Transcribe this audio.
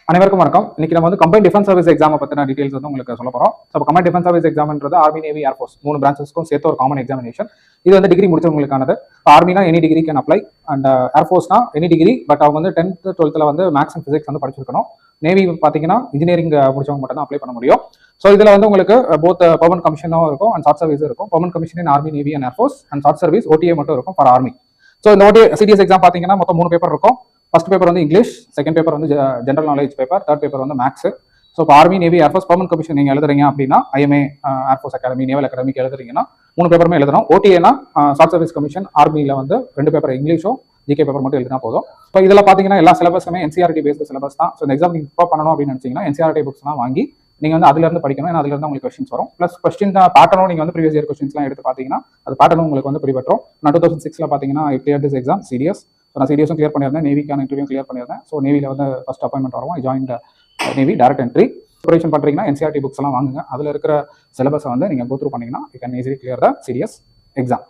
அனைவருக்கும் வணக்கம். இன்னைக்கு நம்ம வந்து கம்பைன் டிஃபென்ஸ் சர்வீஸ் எக்ஸாம் பத்தின டீடைல்ஸ் வந்து உங்களுக்கு சொல்ல போறோம். ஸோ கம்பைன் டிஃபென்ஸ் சர்வீஸ் எக்ஸாம்ன்றது ஆர்மி, நேவி, ஏர்ஃபோர்ஸ் 3 பிரான்ச்சஸ்க்கும் சேர்த்து ஒரு காமன் எக்ஸாமினேஷன். இது வந்து டிகிரி முடிச்சவங்களுக்கானது. ஆர்மினா any degree can apply, and ஏர்ஃபோர்ஸ்னா எனி டிகிரி, பட் அவங்க வந்து 10th 12th வந்து மேக்ஸ் அண்ட் பிசிக்ஸ் வந்து படிச்சிருக்கணும். நேவி பார்த்தீங்கன்னா இன்ஜினியரிங் முடிச்சவங்க மட்டும் தான் அப்ளை பண்ண முடியும். ஸோ இதில் வந்து உங்களுக்கு போத் பர்மனன்ட் கமிஷனும் இருக்கும் அண்ட் ஷார்ட் சர்வீஸும் இருக்கும். Permanent commission in army, navy and air force, and short service OTA மட்டும் இருக்கும் ஃபார் ஆர்மி. ஸோ இந்த ஓடிஏ சிடிஎஸ் எக்ஸாம் பார்த்தீங்கன்னா மொத்தம் 3 பேப்பர் இருக்கும். ஃபர்ஸ்ட் பேப்பர் வந்து இங்கிலீஷ், செகண்ட் பேப்பர் வந்து general knowledge paper, third paper வந்து மேக்ஸ். ஸோ இப்போ army, navy, air force permanent commission நீங்கள் எழுதுறீங்க அப்படின்னா ஐஎம்ஏ, ஏர்ஃபோர்ஸ் அகாடமி, நேவல் அகாடமிக்கு எழுதுறீங்கன்னா 3 பேப்பருமே எழுதணும். ஓடிஏனா ஷார்ட் சர்வீஸ் கமிஷன் ஆர்மியில் வந்து 2 பேப்பர் இங்கிலீஷும் ஜிகே பேப்பர் மட்டும் எழுதினா போதும். இப்போ இதில் பார்த்தீங்கன்னா எல்லா சிலபஸுமே என்சிஆர்டி பேஸ்டு சிலபஸ் தான். ஸோ இந்த எக்ஸாம் நீங்கள் இப்போ பண்ணணும் அப்படின்னு நினச்சிங்கன்னா என்சிஆர்டி புக்ஸ்லாம் வாங்கி நீங்கள் வந்து அதுலேருந்து படிக்கணும். ஏன்னா அதுலேருந்து உங்களுக்கு கொஸ்டின்ஸ் வரும். ப்ளஸ் கொஸ்டின் பேட்டர்னும் நீங்கள் வந்து ப்ரீவியஸ் இயர் கொஸ்டின்ஸ்லாம் எடுத்து பார்த்தீங்கன்னா அது பேட்டர்னும் உங்களுக்கு வந்து பிடிபட்டுரும். நான் 2006 பார்த்தீங்கன்னா clear this exam series. So நான் சீரியஸும் கிளியர் பண்ணியிருந்தேன், நேவிக்கான இன்டர்வியூ கிளியர் பண்ணியிருந்தேன். ஸோ நேவியில் வந்து ஃபர்ஸ்ட் அப்பாயின்மெண்ட் வரும். I join navy direct entry. Preparation பண்ணுறீங்கன்னா என்சிஆர்டி புக்ஸ் எல்லாம் வாங்குங்க. அதில் இருக்கிற சிலபஸை வந்து நீங்கள் கோ த்ரூ பண்ணீங்கன்னா you can easily clear the series exam.